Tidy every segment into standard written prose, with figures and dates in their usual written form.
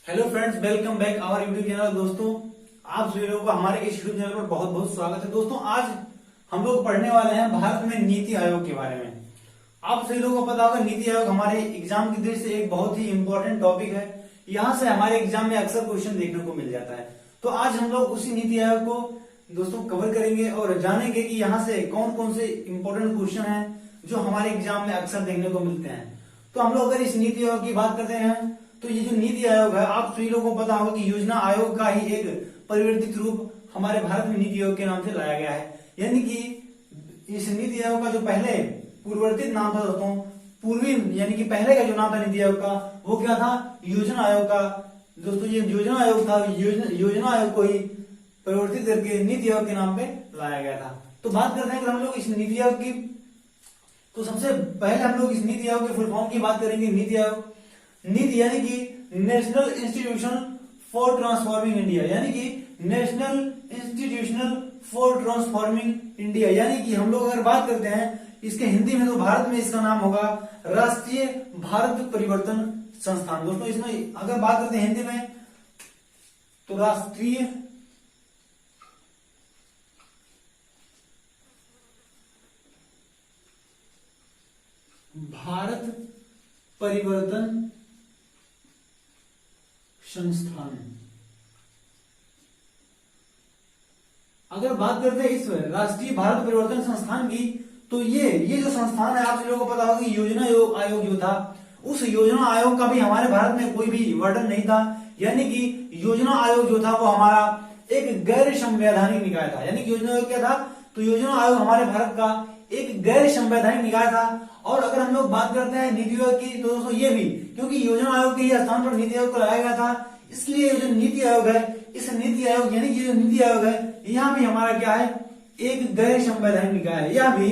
Hello friends, welcome back our YouTube channel. दोस्तों, आप सभी लोगों को हमारे इस यूट्यूब चैनल पर बहुत बहुत स्वागत है। दोस्तों, आज हम लोग पढ़ने वाले हैं भारत में नीति आयोग के बारे में। आप सभी लोगों को पता होगा, नीति आयोग हमारे एग्जाम की दृष्टि से एक बहुत ही इंपॉर्टेंट टॉपिक है। यहाँ से हमारे एग्जाम में अक्सर क्वेश्चन देखने को मिल जाता है। तो आज हम लोग उसी नीति आयोग को दोस्तों कवर करेंगे और जानेंगे कि यहाँ से कौन कौन से इंपॉर्टेंट क्वेश्चन हैं जो हमारे एग्जाम में अक्सर देखने को मिलते हैं। तो हम लोग अगर इस नीति आयोग की बात करते हैं तो ये जो नीति आयोग है, आप सभी लोगों को पता होगा कि योजना आयोग का ही एक परिवर्तित रूप हमारे भारत में नीति आयोग के नाम से लाया गया है। यानी कि इस नीति आयोग का जो पहले पूर्ववर्तित नाम था दोस्तों, पूर्वी यानी कि पहले का जो नाम था नीति आयोग का, वो क्या था? योजना आयोग का। दोस्तों, ये योजना आयोग था, योजना आयोग को ही परिवर्तित करके नीति आयोग के नाम पे लाया गया था। तो बात करते हैं कि हम लोग इस नीति आयोग की, तो सबसे पहले हम लोग इस नीति आयोग के फुल फॉर्म की बात करेंगे। नीति आयोग, नीति यानी कि national institution for transforming India, यानी कि national institutional for transforming India. यानी कि हम लोग अगर बात करते हैं इसके हिंदी में, तो भारत में इसका नाम होगा राष्ट्रीय भारत परिवर्तन संस्थान। दोस्तों, इसमें अगर बात करते हैं हिंदी में, तो राष्ट्रीय भारत परिवर्तन संस्थान। अगर बात करते हैं इस राष्ट्रीय भारत परिवर्तन संस्थान की, तो ये जो संस्थान है, आप लोगों को पता होगा कि योजना आयोग जो था, उस योजना आयोग का भी हमारे भारत में कोई भी वर्णन नहीं था। यानी कि योजना आयोग जो था वो हमारा एक गैर संवैधानिक निकाय था। यानी कि योजना आयोग क्या था? तो योजना आयोग हमारे भारत का एक गैर संवैधानिक निकाय था। और अगर हम लोग बात करते हैं नीति आयोग की, तो दोस्तों ये भी क्योंकि योजना आयोग के ही स्थान पर नीति आयोग को लगाया गया था, इसलिए जो नीति आयोग है, इस नीति आयोग यानी कि जो नीति आयोग है, यहाँ भी हमारा क्या है? एक गैर संवैधानिक निकाय है। यह भी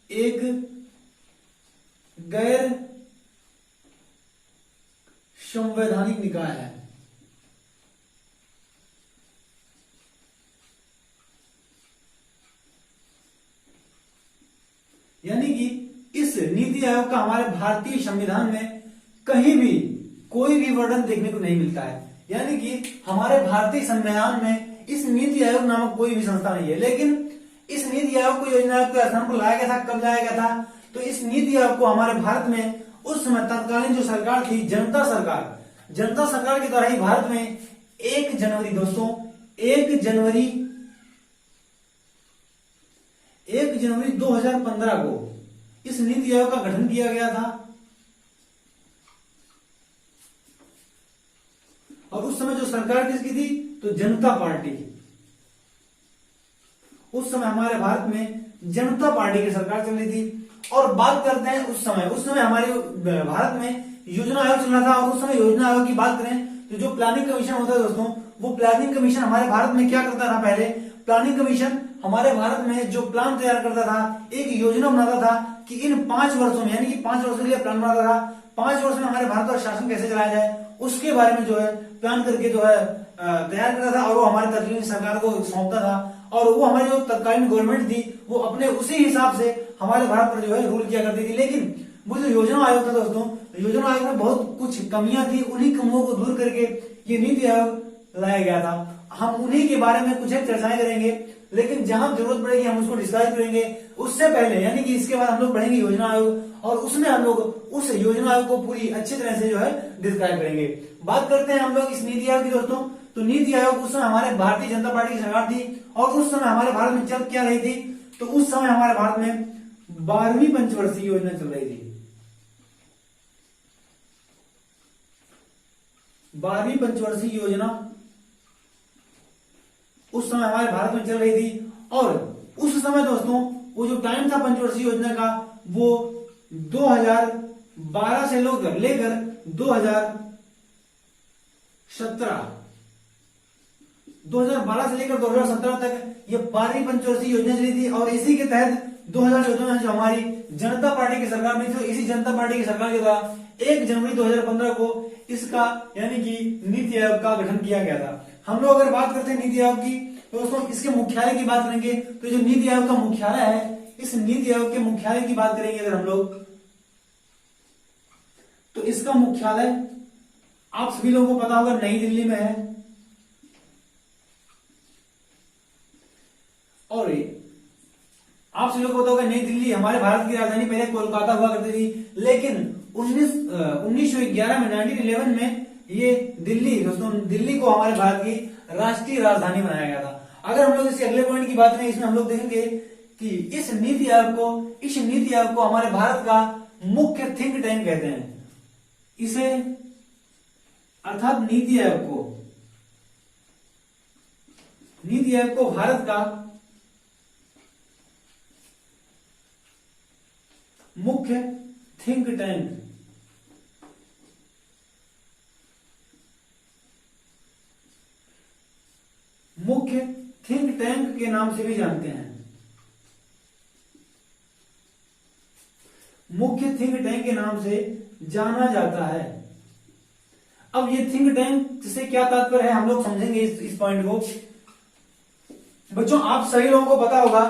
एक गैर संवैधानिक निकाय है। यानी कि इस नीति आयोग का हमारे भारतीय संविधान में कहीं भी कोई भी वर्णन देखने को नहीं मिलता है। यानी कि हमारे भारतीय संविधान में इस नीति आयोग नामक कोई भी संस्था नहीं है। लेकिन इस नीति आयोग को योजना आयोग के स्थान पर लाया गया था। कब लाया गया था? तो इस नीति आयोग को हमारे भारत में उस समय तत्कालीन जो सरकार थी, जनता सरकार के द्वारा ही भारत में 1 जनवरी दोस्तों 1 जनवरी 2015 को इस नीति आयोग का गठन किया गया था। और उस समय जो सरकार किसकी थी? तो जनता पार्टी। उस समय हमारे भारत में जनता पार्टी की सरकार चल रही थी। और बात करते हैं उस समय हमारे भारत में योजना आयोग चल रहा था। और उस समय योजना आयोग की बात करें तो जो प्लानिंग कमीशन होता है दोस्तों, वो प्लानिंग कमीशन हमारे भारत में क्या करता था? पहले प्लानिंग कमीशन हमारे भारत में जो प्लान तैयार करता था, एक योजना बनाता था कि इन 5 वर्षों में, यानी कि 5 वर्षों के लिए प्लान बनाता था, 5 वर्ष में हमारे भारत का शासन कैसे चलाया जाए, उसके बारे में जो है प्लान करके जो है तैयार करता था। और वो हमारे तत्कालीन सरकार को सौंपता था। और वो हमारी जो तत्कालीन गवर्नमेंट थी, वो अपने उसी हिसाब से हमारे भारत पर जो है रूल किया करती थी। लेकिन वो जो योजना आयोग था दोस्तों, योजना आयोग में बहुत कुछ कमियां थी। उन्हीं कमियों को दूर करके ये नीति आयोग लाया गया था। हम उन्हीं के बारे में कुछ चर्चाएं करेंगे, लेकिन जहां जरूरत पड़ेगी हम उसको डिस्क्राइब करेंगे। उससे पहले यानी कि इसके बाद हम लोग पढ़ेंगे योजना आयोग, और उसमें हम लोग उस योजना आयोग को पूरी अच्छी तरह से जो है डिस्क्राइब करेंगे। बात करते हैं हम लोग इस नीति आयोग की दोस्तों। तो नीति आयोग उस समय हमारे भारतीय जनता पार्टी की सरकार थी। और उस समय हमारे भारत में चल क्या रही थी? तो उस समय हमारे भारत में 12वीं पंचवर्षीय योजना चल रही थी। 12वीं पंचवर्षीय योजना उस समय हमारे भारत में चल रही थी। और उस समय दोस्तों वो जो टाइम था पंचवर्षीय योजना का, वो 2012 से लेकर 2017 तक ये 12वीं पंचवर्षीय योजना चली थी। और इसी के तहत 2014 में जो हमारी जनता पार्टी की सरकार बनी थी, इसी जनता पार्टी की सरकार के द्वारा 1 जनवरी 2015 को इसका यानी कि नीति आयोग का गठन किया गया था। हम लोग अगर बात करते हैं नीति आयोग की, तो दोस्तों इसके मुख्यालय की बात करेंगे। तो जो नीति आयोग का मुख्यालय है, इस नीति आयोग के मुख्यालय की बात करेंगे अगर हम लोग, तो इसका मुख्यालय आप सभी लोगों को पता होगा नई दिल्ली में है, और आप सभी लोगों को पता होगा नई दिल्ली हमारे भारत की राजधानी पहले कोलकाता हुआ करती थी, लेकिन 1911 में 1911 में ये दिल्ली, दोस्तों दिल्ली को हमारे भारत की राष्ट्रीय राजधानी बनाया गया था। अगर हम लोग इसे अगले पॉइंट की बात करें, इसमें हम लोग देखेंगे कि इस नीति आयोग को हमारे भारत का मुख्य थिंक टैंक कहते हैं। इसे अर्थात नीति आयोग को भारत का मुख्य थिंक टैंक के नाम से भी जानते हैं। मुख्य थिंक टैंक के नाम से जाना जाता है। अब ये थिंक टैंक से क्या तात्पर्य है, हम लोग समझेंगे इस पॉइंट को। बच्चों, आप सभी लोगों को पता होगा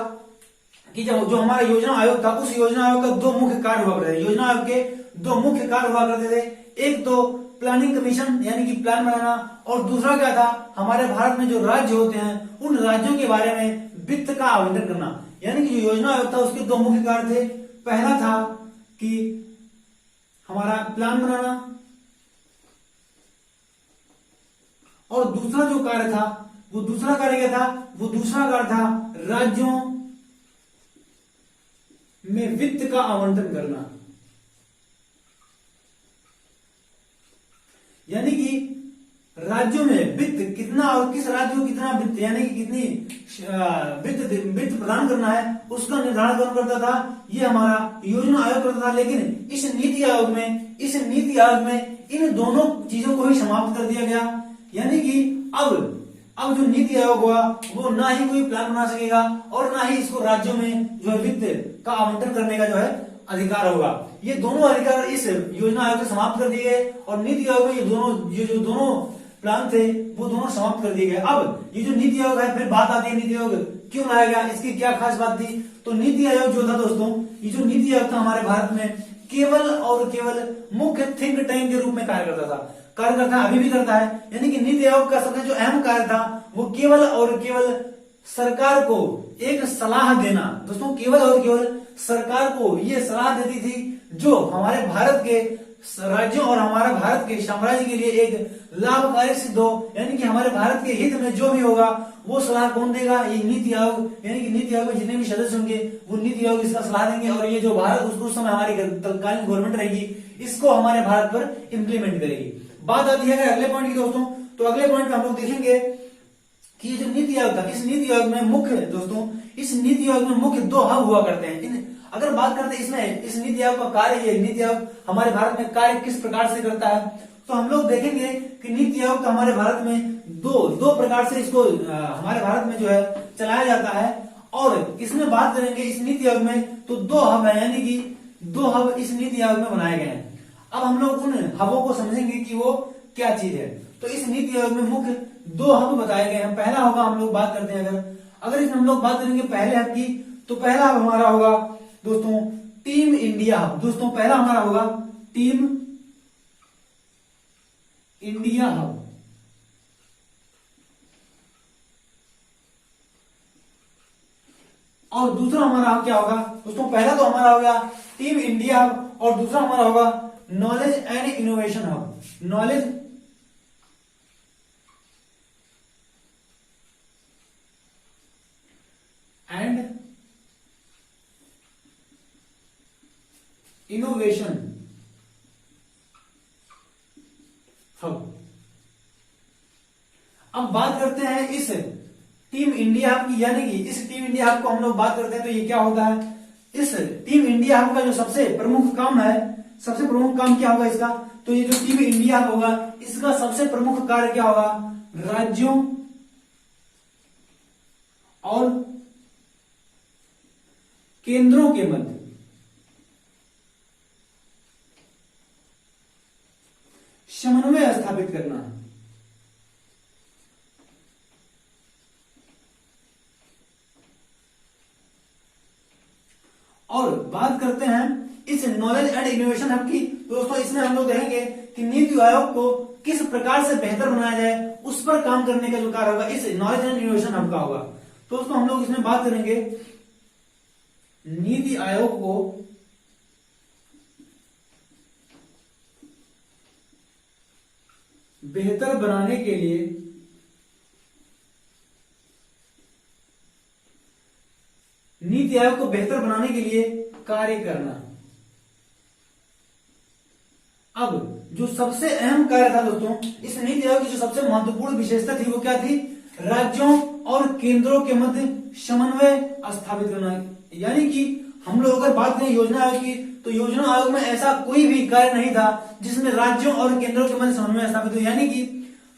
कि जो हमारा योजना आयोग था, उस योजना आयोग का दो मुख्य कार्य हुआ करते थे। योजना आयोग के दो मुख्य कार्य हुआ करते थे, एक तो प्लानिंग कमीशन यानी कि प्लान बनाना, और दूसरा क्या था, हमारे भारत में जो राज्य होते हैं उन राज्यों के बारे में वित्त का आवंटन करना। यानी कि जो योजना आयोग था उसके दो मुख्य कार्य थे। पहला था कि हमारा प्लान बनाना, और दूसरा जो कार्य था वो दूसरा कार्य क्या था, वो दूसरा कार्य था राज्यों में वित्त का आवंटन करना। यानी कि राज्यों में वित्त कितना और किस राज्य को कितना वित्त यानी कि कितनी वित्त प्रदान करना है उसका निर्धारण कौन करता था, ये हमारा योजना आयोग करता था। लेकिन इस नीति आयोग में इन दोनों चीजों को ही समाप्त कर दिया गया। यानी कि अब जो नीति आयोग हुआ वो ना ही कोई प्लान बना सकेगा और ना ही इसको राज्यों में जो है वित्त का आवंटन करने का जो है अधिकार होगा। ये दोनों अधिकार इस योजना आयोग से समाप्त कर दिए गए, और नीति आयोग में ये जो दोनों प्लान थे वो दोनों समाप्त कर दिए गए। अब ये जो नीति आयोग है, फिर बात आती है नीति आयोग क्यों लाया गया, इसकी क्या खास बात थी। तो नीति आयोग जो था दोस्तों, ये जो नीति आयोग था हमारे भारत में केवल और केवल मुख्य थिंक टैंक के रूप में कार्य करता था, अभी भी करता है। यानी कि नीति आयोग का सबसे जो अहम कार्य था वो केवल और केवल सरकार को एक सलाह देना। दोस्तों, केवल और केवल सरकार को ये सलाह देती थी जो हमारे भारत के राज्यों और हमारे भारत के साम्राज्य के लिए एक लाभकारी सिद्ध हो। यानी कि हमारे भारत के हित में जो भी होगा वो सलाह कौन देगा, ये नीति आयोग। यानी कि नीति आयोग में जितने भी सदस्य होंगे वो नीति आयोग इसका सलाह देंगे, और ये जो भारत उस समय हमारी तत्कालीन गवर्नमेंट रहेगी इसको हमारे भारत पर इम्प्लीमेंट करेगी। बात आती है अगले पॉइंट की दोस्तों, तो अगले पॉइंट में हम लोग देखेंगे कि ये जो नीति आयोग था, इस नीति आयोग में मुख्य दोस्तों, इस नीति आयोग में मुख्य दो हब हुआ करते हैं। अगर बात करते हैं इसमें इस नीति आयोग का कार्य, ये नीति आयोग हमारे भारत में कार्य किस प्रकार से करता है, तो हम लोग देखेंगे कि नीति आयोग का हमारे भारत में दो प्रकार से इसको हमारे भारत में जो है चलाया जाता है। और इसमें बात करेंगे इस नीति आयोग में तो दो हब है, यानी कि दो हब इस नीति आयोग में बनाए गए हैं। अब हम लोग उन हबों को समझेंगे कि वो क्या चीज है। तो इस नीति आयोग में मुख्य दो हब बताए गए हैं। पहला होगा, हम लोग बात करते हैं अगर इसमें हम लोग बात करेंगे पहले हब की, तो पहला हब हमारा होगा दोस्तों टीम इंडिया हब। दोस्तों, पहला हमारा होगा टीम इंडिया हब। और दूसरा हमारा क्या होगा दोस्तों, पहला तो हमारा होगा टीम इंडिया हब, और दूसरा हमारा होगा knowledge and innovation hub. Knowledge and innovation hub. अब बात करते हैं इस टीम इंडिया हब की, यानी कि इस टीम इंडिया हब को हम लोग बात करते हैं तो ये क्या होता है। इस टीम इंडिया हब का जो सबसे प्रमुख काम है, सबसे प्रमुख काम क्या होगा इसका, तो ये जो टीम इंडिया हब होगा इसका सबसे प्रमुख कार्य क्या होगा, राज्यों और केंद्रों के मध्य समन्वय स्थापित करना। और बात करते हैं इस नॉलेज एंड इनोवेशन हब की, दोस्तों इसमें हम लोग देखेंगे कि नीति आयोग को किस प्रकार से बेहतर बनाया जाए, उस पर काम करने का जो कार्य होगा इस नॉलेज एंड इनोवेशन हब का होगा। तो दोस्तों हम लोग इसमें बात करेंगे नीति आयोग को बेहतर बनाने के लिए नीति आयोग को बेहतर बनाने के लिए कार्य करना। अब जो सबसे अहम कार्य था दोस्तों इस नीति आयोग की, जो सबसे महत्वपूर्ण विशेषता थी वो क्या थी? राज्यों और केंद्रों के मध्य समन्वय स्थापित करना। यानी कि हम लोग अगर बात करें योजना आयोग की, तो योजना आयोग में ऐसा कोई भी कार्य नहीं था जिसमें राज्यों और केंद्रों के मध्य समन्वय स्थापित हो। यानी कि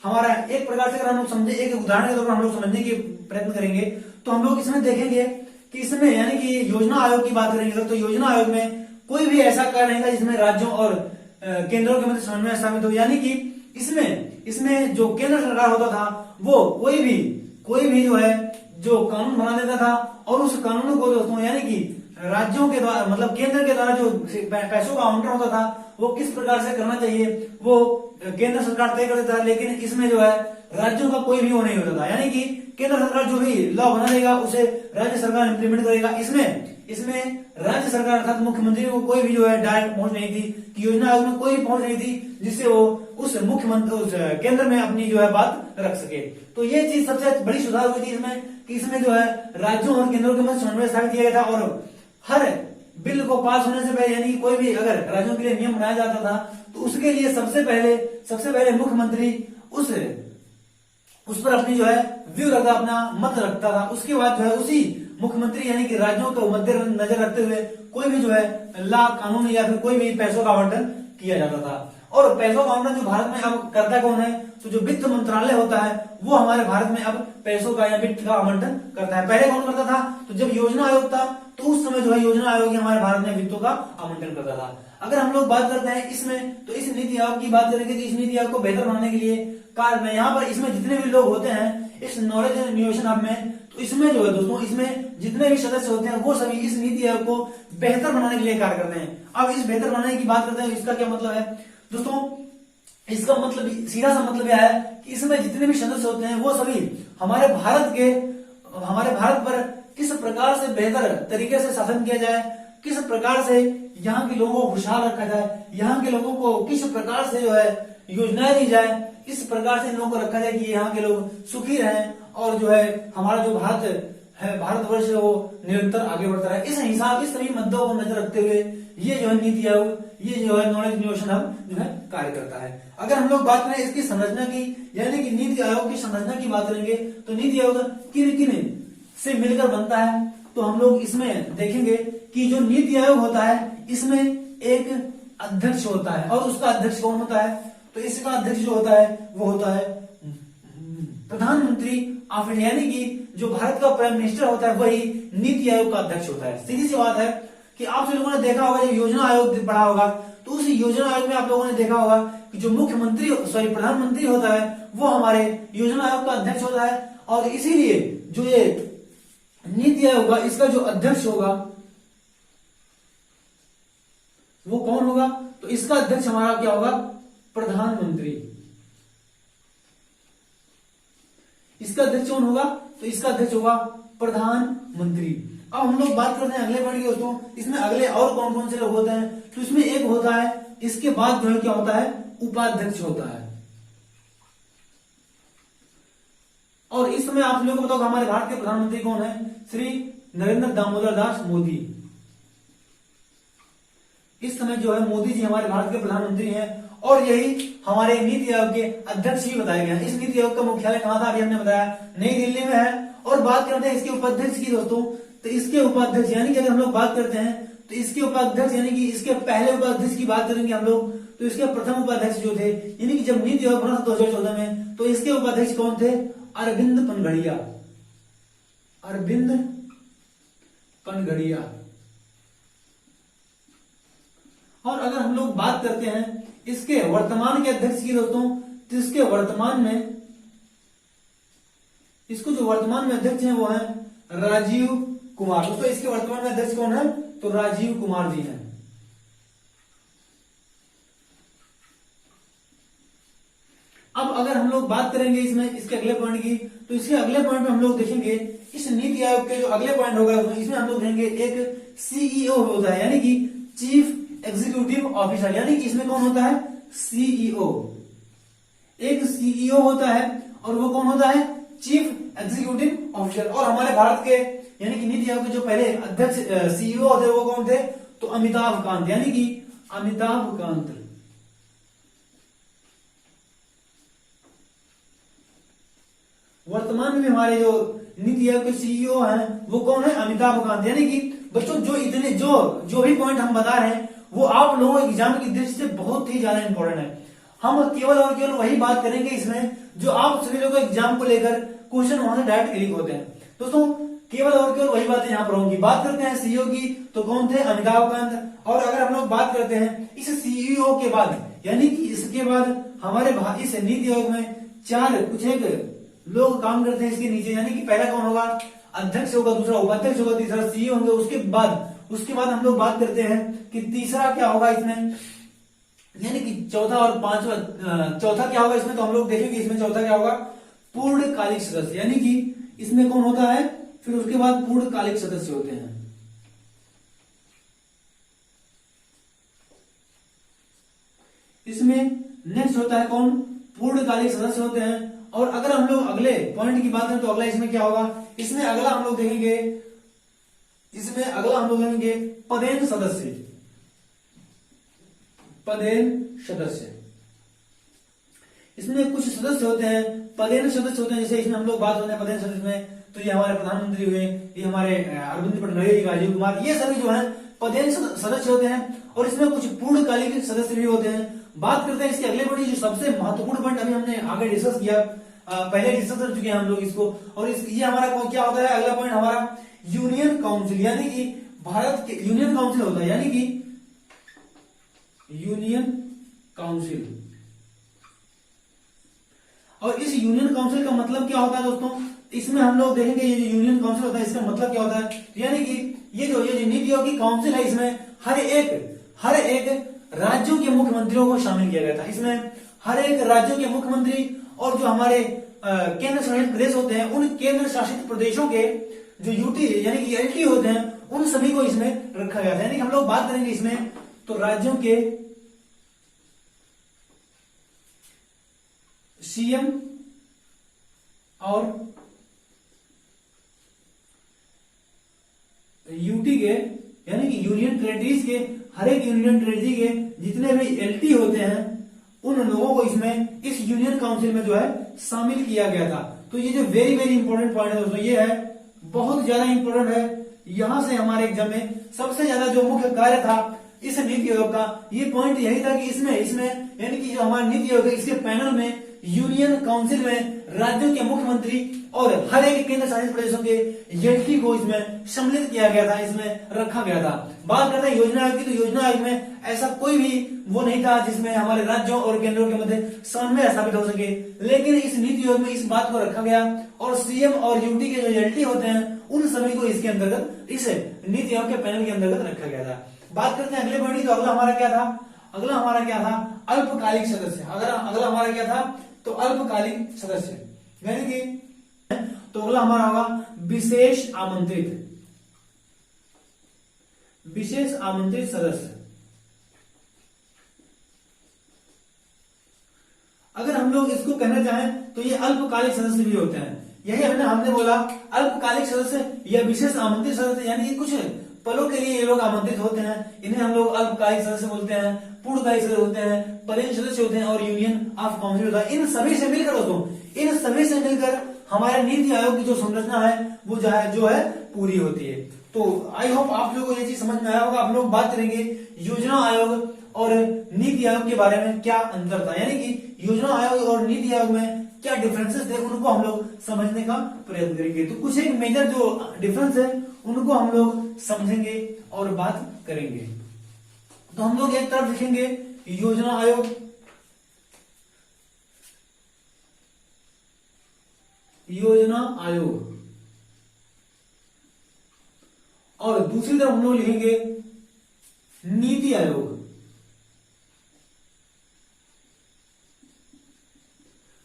हमारा एक प्रकार से अगर हम लोग समझे, एक उदाहरण के तौर पर हम लोग समझने की प्रयत्न करेंगे, तो हम लोग इसमें देखेंगे कि इसमें यानी कि योजना आयोग की बात करेंगे तो योजना आयोग में कोई भी ऐसा कार्य नहीं था जिसमें राज्यों और केंद्रों के मध्य समन्वय स्थापित हो। यानी कि इसमें जो केंद्र सरकार होता था वो कोई भी जो है जो कानून बना देता था, और उस कानून को दोस्तों यानी कि राज्यों के द्वारा मतलब केंद्र के द्वारा जो पैसों का आवंटन होता था वो किस प्रकार से करना चाहिए वो केंद्र सरकार तय कर देता था। लेकिन इसमें जो है राज्यों का कोई भी वो नहीं होता था। यानी कि केंद्र सरकार जो भी लॉ बना देगा उसे राज्य सरकार इंप्लीमेंट करेगा। इसमें राज्य सरकार अर्थात मुख्यमंत्री को कोई भी जो है डायरेक्ट पहुंच नहीं थी, कि योजना आयोग में कोई भी पहुंच नहीं थी जिससे वो उस मुख्यमंत्री उस केंद्र में अपनी जो है बात रख सके। तो ये चीज सबसे बड़ी सुधार हुई थी इसमें, कि इसमें जो है राज्यों और केंद्रों के मध्य समन्वय स्थापित किया गया था। और हर बिल को पास होने से पहले यानी कोई भी अगर राज्यों के लिए नियम बनाया जाता था तो उसके लिए सबसे पहले मुख्यमंत्री उस पर अपनी जो है व्यू रखता, अपना मत रखता था। उसके बाद जो है उसी मुख्यमंत्री यानी कि राज्यों को मद्देनजर रखते हुए कोई भी जो है ला कानून या फिर कोई भी पैसों का आवंटन किया जाता था। और पैसों का आवंटन जो भारत में अब करता कौन है? तो जो वित्त मंत्रालय होता है वो हमारे भारत में अब पैसों का या वित्त का आवंटन करता है। पहले कौन करता था? तो जब योजना आयोग था तो उस समय जो है योजना आयोग हमारे भारत में वित्तों का आवंटन करता था। अगर हम लोग बात करते हैं इसमें, तो इस नीति आयोग की बात करेंगे कि इस नीति आयोग को बेहतर बनाने के लिए कार्य में यहाँ पर इसमें जितने भी लोग होते हैं इस नॉलेज एंड इनोवेशन हब में, तो इसमें जो है दोस्तों इसमें जितने भी सदस्य होते हैं वो सभी इस नीति आयोग को बेहतर बनाने के लिए कार्य करते हैं। अब इस बेहतर बनाने की बात करते हैं, इसका क्या मतलब है दोस्तों? इसका मतलब सीधा सा मतलब यह है कि इसमें जितने भी सदस्य होते हैं वो सभी हमारे भारत पर किस प्रकार से बेहतर तरीके से शासन किया जाए, किस प्रकार से यहाँ के लोगों को खुशहाल रखा जाए, यहाँ के लोगों को किस प्रकार से जो है योजनाएं दी जाए, इस प्रकार से इन लोगों को रखा जाए कि यहाँ के लोग सुखी रहें और जो है हमारा जो भारतवर्ष है वो निरंतर आगे बढ़ता रहे। इस हिसाब इस सभी मुद्दों को नजर रखते हुए ये जो है नीति आयोग, ये जो है नॉलेज इनोवेशन हब जो है कार्य करता है। अगर हम लोग बात करें इसकी संरचना की, यानी कि नीति आयोग की संरचना की बात करेंगे, तो नीति आयोग किन से मिलकर बनता है, तो हम लोग इसमें देखेंगे कि जो नीति आयोग होता है इसमें एक अध्यक्ष होता है, और उसका अध्यक्ष कौन होता है? तो इसका अध्यक्ष जो होता है वो होता है प्रधानमंत्री ऑफ इंडिया, यानी कि जो भारत का प्राइम मिनिस्टर होता है वही नीति आयोग का अध्यक्ष होता है। सीधी सी बात है कि आप लोगों ने देखा होगा जब योजना आयोग पढ़ा होगा तो उस योजना आयोग में आप लोगों ने देखा होगा कि जो प्रधानमंत्री होता है वो हमारे योजना आयोग का अध्यक्ष होता है। और इसीलिए जो ये नीति आयोग होगा इसका जो अध्यक्ष होगा वो कौन होगा? तो इसका अध्यक्ष हमारा क्या होगा? प्रधानमंत्री। इसका अध्यक्ष कौन होगा? तो इसका अध्यक्ष होगा प्रधानमंत्री। अब हम लोग बात करते हैं अगले पॉइंट की दोस्तों, इसमें अगले और कौन कौन से लोग होते हैं? तो इसमें एक होता है, इसके बाद जो है क्या होता है? उपाध्यक्ष होता है। और इस समय आप लोगों को बताओ हमारे भारत के प्रधानमंत्री कौन है? श्री नरेंद्र दामोदर दास मोदी। इस समय जो है मोदी जी हमारे भारत के प्रधानमंत्री हैं, और यही हमारे नीति आयोग के अध्यक्ष भी बताए गए हैं। इस नीति आयोग का मुख्यालय कहां था? अभी हमने बताया नई दिल्ली में है। और बात करते हैं इसके उपाध्यक्ष की दोस्तों, तो इसके उपाध्यक्ष यानी कि अगर हम लोग बात करते हैं तो इसके उपाध्यक्ष यानी कि इसके पहले उपाध्यक्ष की बात करेंगे हम लोग, तो इसके प्रथम उपाध्यक्ष जो थे यानी कि जब नीति आयोग बना था 2014 में, तो इसके उपाध्यक्ष कौन थे? अरविंद पनगड़िया। और अगर हम लोग बात करते हैं इसके वर्तमान के अध्यक्ष की दोस्तों, तो इसके वर्तमान में इसको जो वर्तमान में अध्यक्ष हैं वो हैं राजीव कुमार। दोस्तों इसके वर्तमान में अध्यक्ष कौन है? तो राजीव कुमार जी हैं। अब अगर हम लोग बात करेंगे इसमें इसके अगले पॉइंट की, तो इसके अगले पॉइंट में हम लोग देखेंगे इस नीति आयोग के जो अगले पॉइंट होगा इसमें हम लोग देखेंगे एक सीईओ होता है, यानी कि चीफ एग्जीक्यूटिव ऑफिसर, यानी कि इसमें कौन होता है, सीईओ। एक सीईओ होता है और वो कौन होता है, चीफ एग्जीक्यूटिव ऑफिसर। और हमारे भारत के यानी कि नीति आयोग के जो पहले अध्यक्ष सीईओ थे वो कौन थे, तो अमिताभ कांत, यानी कि अमिताभ कांत। वर्तमान में हमारे जो नीति आयोग के सीईओ हैं वो कौन है, अमिताभ कांत। यानी कि बच्चों जो भी पॉइंट हम बता रहे हैं वो आप लोगों एग्जाम की दृष्टि से बहुत ही ज्यादा इंपॉर्टेंट है। हम केवल और केवल वही बात करेंगे इसमें जो आप सभी लोगों को एग्जाम को लेकर क्वेश्चन वहां से डायरेक्ट क्लिक होते हैं। दोस्तों केवल और केवल वही बातें यहाँ पर होंगी। बात करते हैं सीईओ की, तो कौन थे, अमिताभ कांत। और अगर हम लोग बात करते हैं इस सीईओ के बाद, यानी कि इसके बाद हमारे इस नीति आयोग में कुछ एक लोग काम करते हैं इसके नीचे, यानी कि पहला कौन होगा, अध्यक्ष होगा, दूसरा उपाध्यक्ष होगा, तीसरा सीईओ होंगे। उसके बाद हम लोग बात करते हैं कि तीसरा क्या होगा इसमें, यानी कि चौथा और पांचवा, चौथा क्या होगा इसमें, तो हम लोग देखेंगे इसमें चौथा क्या होगा, पूर्णकालिक सदस्य, यानी कि इसमें कौन होता है, फिर उसके बाद पूर्णकालिक सदस्य होते हैं। इसमें नेक्स्ट होता है कौन, पूर्णकालिक सदस्य होते हैं। और अगर हम लोग अगले पॉइंट की बात करें तो अगला इसमें क्या होगा, इसमें अगला हम लोग देखेंगे पदेन सदस्य। पदेन सदस्य, इसमें कुछ सदस्य होते हैं, पदेन सदस्य होते हैं। जैसे इसमें हम लोग बात होते हैं पदेन सदस्य में, तो ये हमारे प्रधानमंत्री हुए, ये हमारे अरविंद पटनायक, राजीव कुमार, ये सभी जो है पदेन सदस्य होते हैं। और इसमें कुछ पूर्णकालिक सदस्य भी होते हैं। बात करते हैं इसके अगले पॉइंट, जो सबसे महत्वपूर्ण पॉइंट अभी हमने आगे डिस्कस किया, पहले डिस्कस कर चुके हैं हम लोग इसको। और ये हमारा क्या होता है, अगला पॉइंट हमारा यूनियन काउंसिल, यानी कि भारत के यूनियन काउंसिल होता है, यानी कि यूनियन काउंसिल। और इस यूनियन काउंसिल का मतलब क्या होता है दोस्तों, इसमें हम लोग देखेंगे ये जो यूनियन काउंसिल होता है इसका मतलब क्या होता है, यानी कि ये जो नीति आयोग की काउंसिल है, इसमें हर एक राज्यों के मुख्यमंत्रियों को शामिल किया गया था। इसमें हर एक राज्यों के मुख्यमंत्री और जो हमारे केंद्र शासित प्रदेश होते हैं, उन केंद्र शासित प्रदेशों के जो यूटी यानी कि एलटी होते हैं, उन सभी को इसमें रखा गया था। यानी कि हम लोग बात करेंगे इसमें तो राज्यों के सीएम और यूटी के यानी कि यूनियन टेरिटरीज के, हर एक यूनियन टेरिटरी के जितने भी एलटी होते हैं उन लोगों को इसमें इस यूनियन काउंसिल में जो है शामिल किया गया था। तो ये जो वेरी वेरी इंपॉर्टेंट पॉइंट है दोस्तों, ये है बहुत ज्यादा इंपॉर्टेंट है। यहां से हमारे एग्जाम में सबसे ज्यादा जो मुख्य कार्य था इस नीति आयोग का, ये पॉइंट यही था कि इसमें यानी कि जो हमारा नीति आयोग है इसके पैनल में यूनियन काउंसिल में राज्यों के मुख्यमंत्री और हर एक केंद्र शासित प्रदेशों के एलटी को इसमें सम्मिलित किया गया था, इसमें रखा गया था। बात करते हैं योजना आयोग की, तो योजना आयोग में ऐसा कोई भी वो नहीं था जिसमें हमारे राज्यों और केंद्रों के मध्य समन्वय स्थापित हो सके, लेकिन इस नीति आयोग में इस बात को रखा गया। और सीएम और यूटी के जो एलटी होते हैं उन सभी को इसके अंतर्गत, इस नीति आयोग के पैनल के अंतर्गत रखा गया था। बात करते हैं अगले पॉइंट, तो अगला हमारा क्या था, अल्पकालिक सदस्य। अगला हमारा क्या था, तो अल्पकालिक सदस्य, यानी कि तो अगला हमारा होगा विशेष आमंत्रित सदस्य। अगर हम लोग इसको कहना चाहें तो ये अल्पकालिक सदस्य भी होते हैं। यही हमने बोला अल्पकालिक सदस्य या विशेष आमंत्रित सदस्य, यानी कि कुछ पलों के लिए ये लोग आमंत्रित होते हैं, इन्हें हम लोग अल्पकालिक सदस्य बोलते हैं, पूर्णकालिक सदस्य होते हैं, पदेन सदस्य होते हैं और यूनियन ऑफ काउंसिल होता है। इन सभी से मिलकर हमारे नीति आयोग की जो संरचना है वो जो है पूरी होती है। तो आई होप आप लोगों को ये चीज समझ में आया होगा। हम लोग बात करेंगे योजना आयोग और नीति आयोग के बारे में क्या अंतर था, यानी कि योजना आयोग और नीति आयोग में क्या डिफरेंसेस थे, उनको हम लोग समझने का प्रयत्न करेंगे। तो कुछ एक मेजर जो डिफरेंस है उनको हम लोग समझेंगे और बात करेंगे। तो हम लोग एक तरफ लिखेंगे योजना आयोग, और दूसरी तरफ हम लोग लिखेंगे नीति आयोग।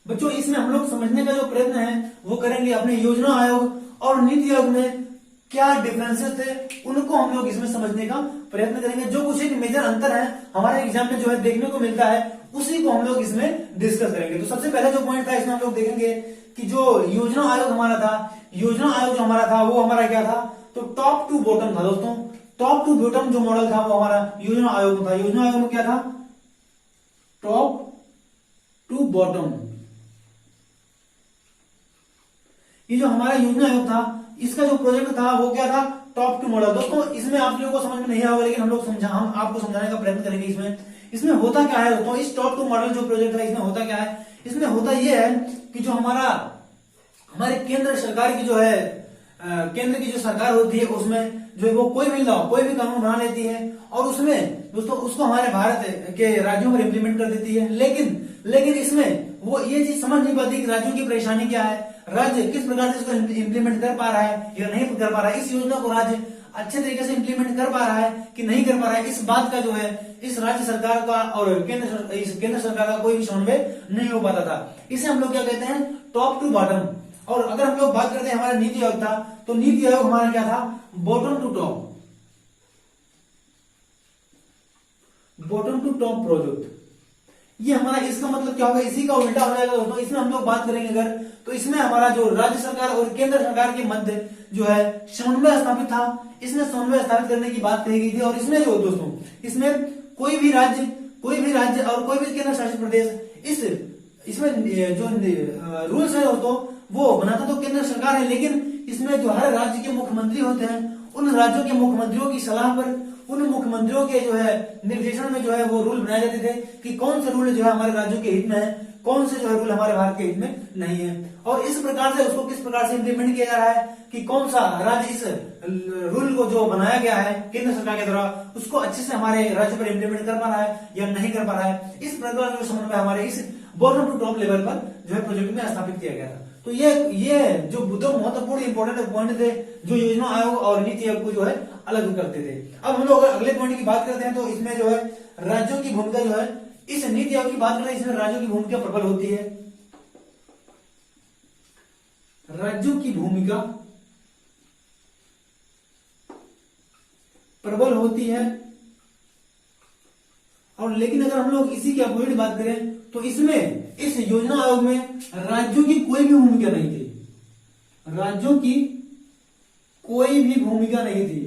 बच्चों इसमें हम लोग समझने का जो प्रयत्न है वो करेंगे अपने योजना आयोग और नीति आयोग में क्या डिफरेंसेस थे उनको हम लोग इसमें समझने का प्रयत्न करेंगे। जो कुछ एक मेजर अंतर है हमारे एग्जाम में जो है देखने को मिलता है उसी को हम लोग इसमें डिस्कस करेंगे। तो सबसे पहले जो पॉइंट था इसमें हम लोग देखेंगे कि जो योजना आयोग हमारा था, योजना आयोग जो हमारा था वो हमारा क्या था, तो टॉप टू बॉटम था दोस्तों। टॉप टू बॉटम जो मॉडल था वो हमारा योजना आयोग में था। योजना आयोग में क्या था, टॉप टू बॉटम। ये जो हमारा योजना आयोग था इसका जो प्रोजेक्ट था वो क्या था, टॉप टू मॉडल। दोस्तों इसमें आप लोगों को समझ में नहीं आएगा लेकिन हम आपको समझाने का प्रयत्न करेंगे। इसमें होता क्या है दोस्तों, इस टॉप टू मॉडल जो प्रोजेक्ट है इसमें होता क्या है, इसमें होता यह है कि जो हमारे केंद्र सरकार की जो है केंद्र की जो सरकार होती है उसमें जो है वो कोई भी लॉ कोई भी कानून बना लेती है और उसमें दोस्तों उसको हमारे भारत के राज्यों पर इम्प्लीमेंट कर देती है। लेकिन इसमें वो ये चीज समझ नहीं पाती कि राज्यों की परेशानी क्या है, राज्य किस प्रकार से इसको इम्प्लीमेंट कर पा रहा है या नहीं कर पा रहा है, इस योजना को राज्य अच्छे तरीके से इम्प्लीमेंट कर पा रहा है कि नहीं कर पा रहा है, इस बात का जो है इस राज्य सरकार का और केंद्र सरकार का कोई भी समन्वय नहीं हो पाता था। इसे हम लोग क्या कहते हैं, टॉप टू बॉटम। और अगर हम लोग बात करते हैं हमारा नीति आयोग था तो नीति आयोग हमारा क्या था, bottom to top, bottom to top project. ये हमारा इसका मतलब क्या होगा, इसी का उल्टा हो जाएगा दोस्तों। इसमें हम लोग बात करेंगे अगर तो इसमें हमारा जो राज्य सरकार और केंद्र सरकार के मध्य जो है समन्वय स्थापित था, इसमें समन्वय स्थापित करने की बात कही गई थी। और इसमें जो दोस्तों इसमें कोई भी राज्य और कोई भी केंद्र शासित प्रदेश इसमें जो रूल्स है दोस्तों वो बनाता तो केंद्र सरकार है, लेकिन इसमें जो हर राज्य के मुख्यमंत्री होते हैं उन राज्यों के मुख्यमंत्रियों की सलाह पर, उन मुख्यमंत्रियों के जो है निर्देशन में जो है वो रूल बनाए जाते थे कि कौन से रूल जो है हमारे राज्यों के हित में है, कौन से जो है रूल हमारे भारत के हित में नहीं है। और इस प्रकार से उसको किस प्रकार से इम्प्लीमेंट किया जा रहा है कि कौन सा राज्य इस रूल को जो बनाया गया है केंद्र सरकार के द्वारा उसको अच्छे से हमारे राज्य पर इम्प्लीमेंट कर पा रहा है या नहीं कर पा रहा है, इस प्रकार जो समन्वय हमारे इस बॉटम टू टॉप लेवल पर जो है प्रोजेक्ट में स्थापित किया गया था। तो ये जो दो महत्वपूर्ण इंपॉर्टेंट पॉइंट थे जो योजना आयोग और नीति आयोग को जो है अलग करते थे। अब हम लोग अगर अगले पॉइंट की बात करते हैं तो इसमें जो है राज्यों की भूमिका जो है, इस नीति आयोग की बात करें इसमें राज्यों की भूमिका प्रबल होती है। राज्यों की भूमिका प्रबल होती है और लेकिन अगर हम लोग इसी के अपोजिट बात करें तो इसमें इस योजना आयोग में राज्यों की कोई भी भूमिका नहीं थी, राज्यों की कोई भी भूमिका नहीं थी।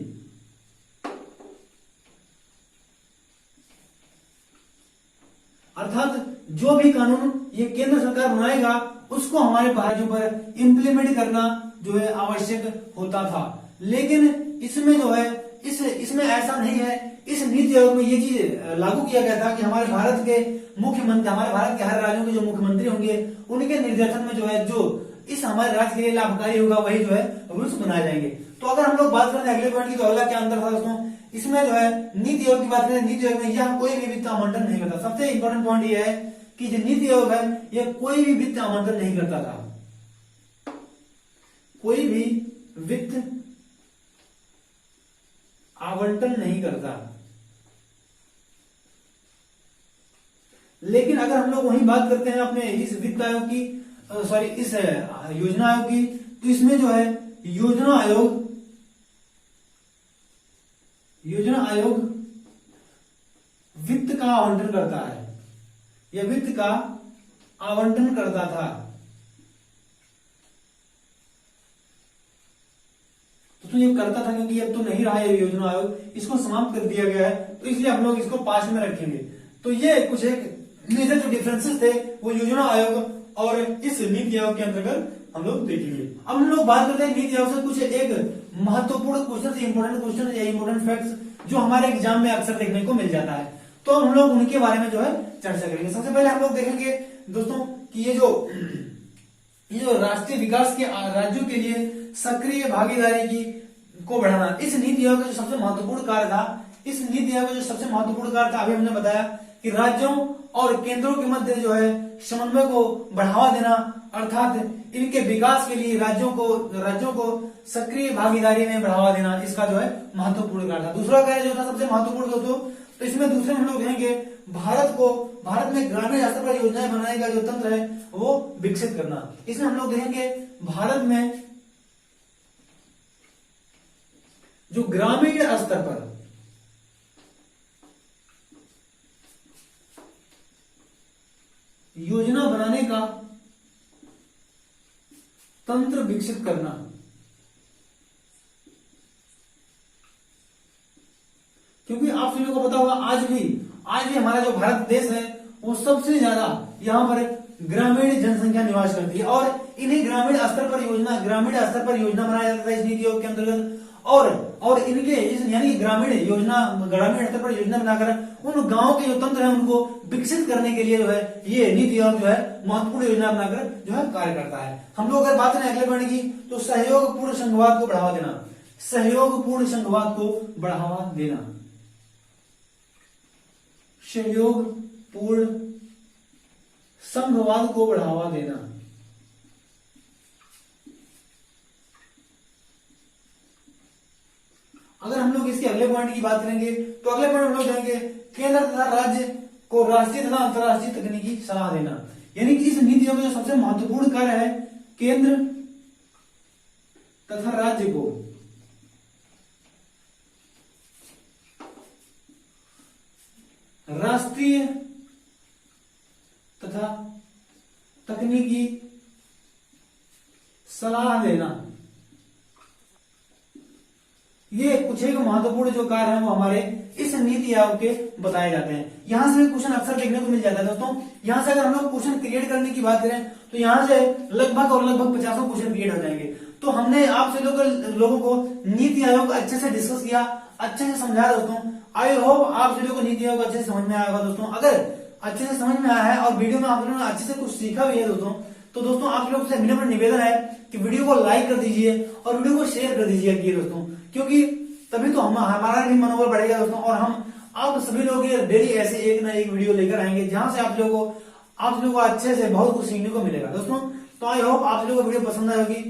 अर्थात जो भी कानून ये केंद्र सरकार बनाएगा उसको हमारे राज्यों पर इंप्लीमेंट करना जो है आवश्यक होता था। लेकिन इसमें जो है इसमें ऐसा नहीं है। इस नीति आयोग में ये चीज लागू किया गया था कि हमारे भारत के मुख्यमंत्री, हमारे भारत के हर राज्यों के जो मुख्यमंत्री होंगे उनके निर्देशन में जो है जो इस हमारे राज्य के लिए लाभकारी होगा वही जो है रूल्स बनाए जाएंगे। तो अगर हम लोग बात करते हैं अगले पॉइंट की तो अगला क्या अंतर था दोस्तों, इसमें जो है नीति आयोग की बात करें, नीति आयोग में यह कोई भी वित्त आवंटन नहीं करता। सबसे इंपॉर्टेंट पॉइंट यह है कि जो नीति आयोग है यह कोई भी वित्त आवंटन नहीं करता था, कोई भी वित्त आवंटन नहीं करता। लेकिन अगर हम लोग वही बात करते हैं अपने इस वित्त आयोग की, इस योजना आयोग की, तो इसमें जो है योजना आयोग वित्त का आवंटन करता है, यह वित्त का आवंटन करता था। तो ये करता था क्योंकि अब तो नहीं रहा ये योजना आयोग, इसको समाप्त कर दिया गया है तो इसलिए हम लोग इसको पास में रखेंगे। तो ये कुछ एक मेजर जो डिफरेंसेस थे वो योजना आयोग और इस नीति आयोग के अंतर्गत हम लोग देखेंगे। अब हम लोग बात करते हैं नीति आयोग से कुछ एक महत्वपूर्ण क्वेश्चन, इंपोर्टेंट क्वेश्चन या इंपोर्टेंट फैक्ट्स जो हमारे एग्जाम में अक्सर देखने को मिल जाता है, तो हम लोग उनके बारे में जो है चर्चा करेंगे। सबसे पहले हम लोग देखेंगे दोस्तों कि ये जो राष्ट्रीय विकास के राज्यों के लिए सक्रिय भागीदारी की को बढ़ाना, इस नीति आयोग का जो सबसे महत्वपूर्ण कार्य था, इस नीति आयोग का जो सबसे महत्वपूर्ण कार्य था, अभी हमने बताया कि राज्यों और केंद्रों के मध्य जो है समन्वय को बढ़ावा देना, अर्थात इनके विकास के लिए राज्यों को सक्रिय भागीदारी में बढ़ावा देना, इसका जो है महत्वपूर्ण कार्य था। दूसरा कार्य जो था सबसे महत्वपूर्ण दोस्तों, तो इसमें दूसरे हम लोग देखेंगे भारत में ग्रामीण स्तर पर योजनाएं बनाने का जो तंत्र है वो विकसित करना। इसमें हम लोग देखेंगे भारत में जो ग्रामीण स्तर पर योजना बनाने का तंत्र विकसित करना। क्योंकि आप सभी को पता होगा आज भी हमारा जो भारत देश है वो सबसे ज्यादा यहाँ पर ग्रामीण जनसंख्या निवास करती है और इन्हीं ग्रामीण स्तर पर योजना बनाया जाता है इस नीति आयोग के अंतर्गत। और इनके यानी ग्रामीण स्तर पर योजना बनाकर उन गांव के जो तंत्र है उनको विकसित करने के लिए जो है ये नीति आयोग जो है महत्वपूर्ण योजना बनाकर जो है कार्य करता है। हम लोग अगर बात करें अगले पॉइंट की तो सहयोगपूर्ण संघवाद को बढ़ावा देना। सहयोगपूर्ण संघवाद को बढ़ावा देना। सहयोगपूर्ण संघवाद को बढ़ावा देना। अगर हम लोग इसके अगले पॉइंट की बात करेंगे तो अगले पॉइंट हम लोग जाएंगे केंद्र तथा राज्य को राष्ट्रीय तथा अंतर्राष्ट्रीय तकनीकी सलाह देना। यानी कि इस नीति में जो सबसे महत्वपूर्ण कार्य है केंद्र तथा राज्य को राष्ट्रीय तथा तकनीकी सलाह देना। ये कुछ एक महत्वपूर्ण जो कार्य है वो हमारे इस नीति आयोग के बताए जाते हैं। यहां से क्वेश्चन अक्सर देखने को मिल जाता है दोस्तों। यहां से अगर हम लोग क्वेश्चन क्रिएट करने की बात करें तो यहां से लगभग 50 क्वेश्चन क्रिएट हो जाएंगे। तो हमने आप सभी लोगों को नीति आयोग अच्छे से डिस्कस किया, अच्छे से समझाया दोस्तों। आई होप आप सभी को नीति आयोग अच्छे से समझ में आएगा दोस्तों। अगर अच्छे से समझ में आया है और वीडियो में आप लोगों ने अच्छे से कुछ सीखा भी है दोस्तों, तो दोस्तों आप लोगों से विनम्र निवेदन है कि वीडियो को लाइक कर दीजिए और वीडियो को शेयर कर दीजिए दोस्तों, क्योंकि तभी तो हमारा भी मनोबल बढ़ेगा दोस्तों। और हम आप सभी लोग डेली ऐसे एक ना एक वीडियो लेकर आएंगे जहां से आप लोगों को अच्छे से बहुत कुछ सीखने को मिलेगा दोस्तों। तो आई होप आप लोगों को वीडियो पसंद आई होगी।